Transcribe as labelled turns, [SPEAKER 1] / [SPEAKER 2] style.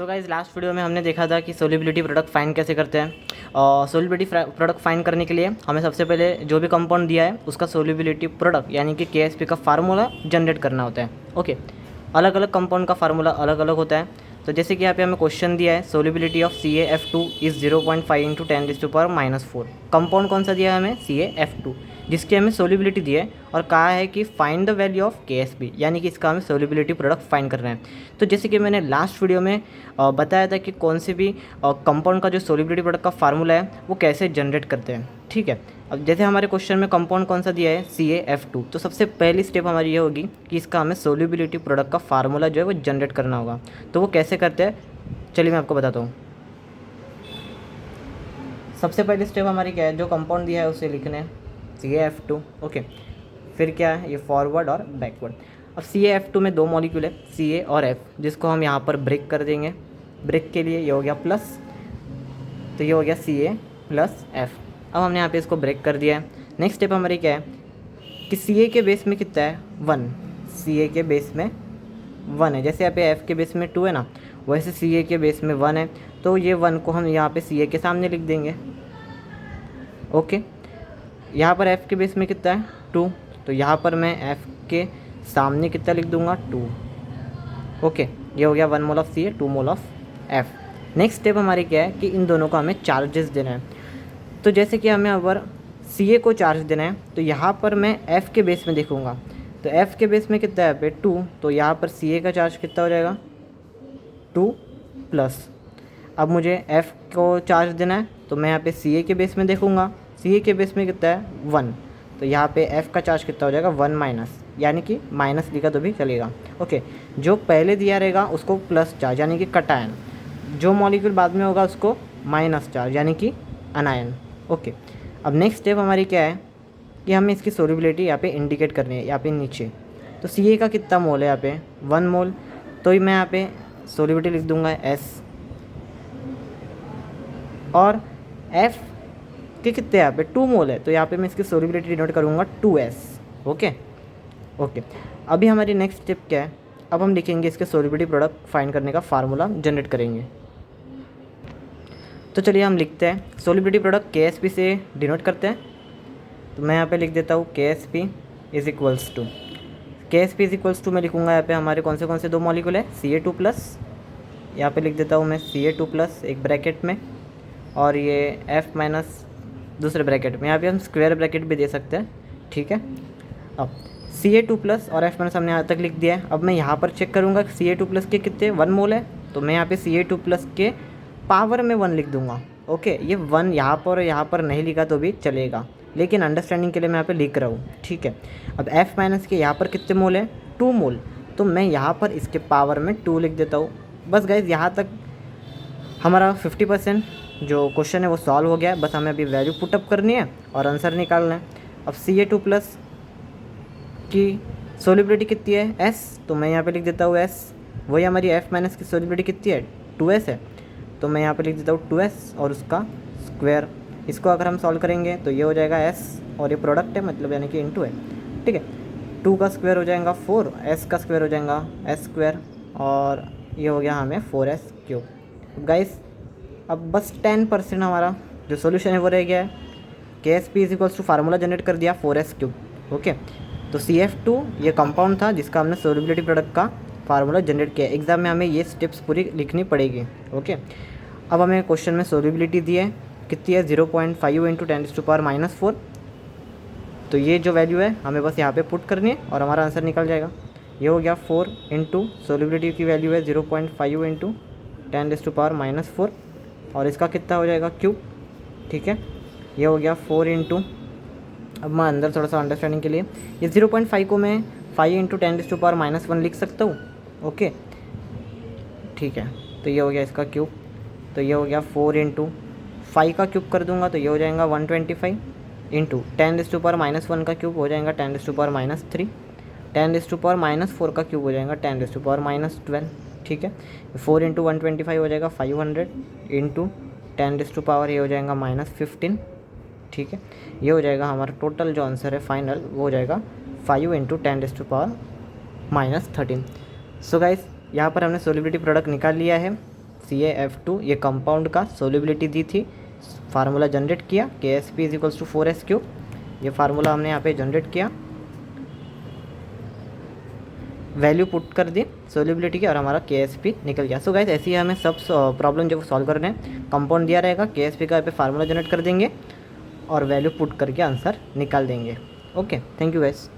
[SPEAKER 1] So guys last video में हमने देखा था कि सोल्युबिलिटी प्रोडक्ट फाइंड कैसे करते हैं। और सोल्युबिलिटी प्रोडक्ट फाइंड करने के लिए हमें सबसे पहले जो भी कंपाउंड दिया है उसका सोल्युबिलिटी प्रोडक्ट यानी कि KSP का फार्मूला जनरेट करना होता है। ओके, अलग अलग कंपाउंड का फार्मूला अलग अलग होता है। तो जैसे कि यहाँ पे हमें क्वेश्चन दिया है solubility of CaF2 is 0.5 into 10⁻⁻⁴। Compound कौन सा दिया है हमें? CaF2, जिसकी हमें सोल्युबिलिटी दी है और कहा है कि find the value of KSP, यानी कि इसका हमें सोल्युबिलिटी प्रोडक्ट फाइंड करना है। तो जैसे कि मैंने लास्ट वीडियो में बताया था कि कौन से भी कंपाउंड का जो सोल्युबिलिटी प्रोडक्ट का फार्मूला है वो कैसे जनरेट करते हैं। ठीक है, अब जैसे हमारे क्वेश्चन में कंपाउंड कौन सा दिया है? CaF2। तो सबसे पहली स्टेप हमारी ये होगी कि इसका हमें सोल्युबिलिटी प्रोडक्ट का फार्मूला जो है वो जनरेट करना होगा। तो वो कैसे करते हैं, चलिए मैं आपको बताता हूँ। सबसे पहली स्टेप हमारी क्या है? जो कंपाउंड दिया है उसे लिखने हैं CaF2। ओके, फिर क्या है? ये फॉरवर्ड और बैकवर्ड। अब CaF2 में दो मॉलिक्यूल है Ca और F, जिसको हम यहाँ पर ब्रेक कर देंगे। ब्रेक के लिए ये हो गया प्लस, तो ये हो गया Ca प्लस F। अब हमने यहाँ पे इसको ब्रेक कर दिया है। नेक्स्ट स्टेप हमारी क्या है कि Ca के बेस में कितना है? 1। Ca के बेस में 1 है, जैसे यहाँ पे F के बेस में 2 है ना, वैसे Ca के बेस में 1 है। तो ये 1 को हम यहाँ पे Ca के सामने लिख देंगे। ओके, यहाँ पर F के बेस में कितना है? 2, तो यहाँ पर मैं F के सामने कितना लिख दूंगा? 2। ओके, ये हो गया 1 mole of Ca, 2 mole of F। Next step हमारी क्या है कि इन दोनों को हमें चार्जेस देना है। तो जैसे कि हमें अगर Ca को चार्ज देना है तो यहाँ पर मैं F के बेस में देखूँगा। तो F के बेस में कितना है पे? 2, तो यहाँ पर Ca का चार्ज कितना हो जाएगा? 2 प्लस। अब मुझे F को चार्ज देना है तो मैं यहाँ पे Ca के बेस में देखूँगा। Ca के बेस में कितना है? 1, तो यहाँ पे F का चार्ज कितना हो जाएगा? 1 माइनस, यानी कि माइनस लिखा तो भी चलेगा। ओके, जो पहले दिया रहेगा उसको प्लस चार्ज यानी कि कटायन, जो मॉलिक्यूल बाद में होगा उसको माइनस चार्ज यानी कि अनायन। ओके, अब नेक्स्ट स्टेप हमारी क्या है कि हमें इसकी सोल्युबिलिटी यहाँ पे इंडिकेट करनी है, यहाँ पे नीचे। तो Ca का कितना मोल है? यहाँ पे 1 मोल, तो मैं यहाँ पे सोल्युबिलिटी लिख दूंगा S। और F के कितने यहाँ पे 2 मोल है, तो यहाँ पे मैं इसकी सोल्युबिलिटी डिनोट करूँगा 2S। ओके ओके, अभी हमारी नेक्स्ट स्टेप क्या है? अब हम लिखेंगे इसके सोल्युबिलिटी प्रोडक्ट फाइंड करने का फार्मूला जनरेट करेंगे। तो चलिए हम लिखते हैं सोल्युबिलिटी प्रोडक्ट KSP से डिनोट करते हैं। तो मैं यहाँ पे लिख देता हूँ KSP इज़ इक्वल्स टू मैं लिखूँगा यहाँ पे हमारे कौन से दो मॉलिक्यूल है? Ca2 प्लस, यहाँ पे लिख देता हूँ मैं Ca2 प्लस एक ब्रैकेट में, और ये F माइनस दूसरे ब्रैकेट में। यहाँ पे हम स्क्वायर ब्रैकेट भी दे सकते हैं। ठीक है, अब Ca2 प्लस और F माइनस हमने यहाँ तक लिख दिया है। अब मैं यहाँ पर चेक करूँगा Ca2 प्लस के कितने 1 मोल है, तो मैं यहाँ पे Ca2 प्लस के पावर में 1 लिख दूंगा। ओके, ये 1 यहाँ पर और यहाँ पर नहीं लिखा तो भी चलेगा, लेकिन अंडरस्टैंडिंग के लिए मैं यहाँ पे लिख रहा हूँ। ठीक है, अब F माइनस के यहाँ पर कितने मोल है? 2 मोल, तो मैं यहाँ पर इसके पावर में 2 लिख देता हूँ। बस गाइज, यहाँ तक हमारा 50% जो क्वेश्चन है वो सॉल्व हो गया है। बस हमें अभी वैल्यू पुटअप करनी है और आंसर निकालना है। अब Ca2 प्लस की सोल्युबिलिटी कितनी है? S, तो मैं यहाँ पे लिख देता हूँ S। वही हमारी F माइनस की सोल्युबिलिटी कितनी है? 2S है, तो मैं यहाँ पे लिख देता हूँ 2S और उसका स्क्वायर। इसको अगर हम सॉल्व करेंगे तो ये हो जाएगा S, और ये प्रोडक्ट है मतलब यानी कि इनटू है। ठीक है, 2 का स्क्वायर हो जाएगा 4, S का स्क्वायर हो जाएगा S स्क्वायर, और ये हो गया हमें 4S क्यूब। गाइस, अब बस 10% हमारा जो सोल्यूशन है वो रह गया है। KSP is equals to formula generate कर दिया 4S क्यूब। ओके, तो CF2 ये कंपाउंड था जिसका हमने सोल्युबिलिटी प्रोडक्ट का फार्मूला जनरेट किया। एग्जाम में हमें ये स्टेप्स पूरी लिखनी पड़ेगी। ओके, अब हमें क्वेश्चन में सोल्युबिलिटी दी है कितनी है? 0.5 इंटू 10⁻⁻⁴। तो ये जो वैल्यू है हमें बस यहाँ पे पुट करनी है और हमारा आंसर निकल जाएगा। ये हो गया 4 इंटू सोल्युबिलिटी की वैल्यू है 0.5 इंटू 10⁻⁻⁴, और इसका कितना हो जाएगा? क्यूब। ठीक है, ये हो गया 4 इंटू, अब मैं अंदर थोड़ा सा अंडरस्टैंडिंग के लिए ये 0.5 को मैं 5 इंटू 10⁻⁻1 लिख सकता हूँ। ओके, ठीक है, तो ये हो गया इसका क्यूब। तो ये हो गया 4 इंटू 5 का क्यूब कर दूंगा तो ये हो जाएगा 125 इंटू 10⁻1 का क्यूब हो जाएगा 10⁻3, 10⁻4 का क्यूब हो जाएगा 10⁻12। ठीक है, 4 इंटू 125 हो जाएगा 500 इंटू 10 ये हो जाएगा -15। ठीक है, ये हो जाएगा हमारा टोटल जो आंसर है फाइनल वो हो जाएगा 5 इंटू 10⁻13। सो गाइस, यहाँ पर हमने सोल्युबिलिटी प्रोडक्ट निकाल लिया है CaF2 ये कंपाउंड का सोल्यूबिलिटी दी थी, फार्मूला जनरेट किया KSP is equals to 4S3, ये फार्मूला हमने यहाँ पे जनरेट किया, वैल्यू पुट कर दी सोल्यूबिलिटी की और हमारा KSP निकल गया। सो गाइस ऐसे ही हमें सब प्रॉब्लम जब सॉल्व करने हैं, कंपाउंड दिया रहेगा, KSP का यहाँ पे फार्मूला जनरेट कर देंगे और वैल्यू पुट करके आंसर निकाल देंगे। Okay, thank you guys.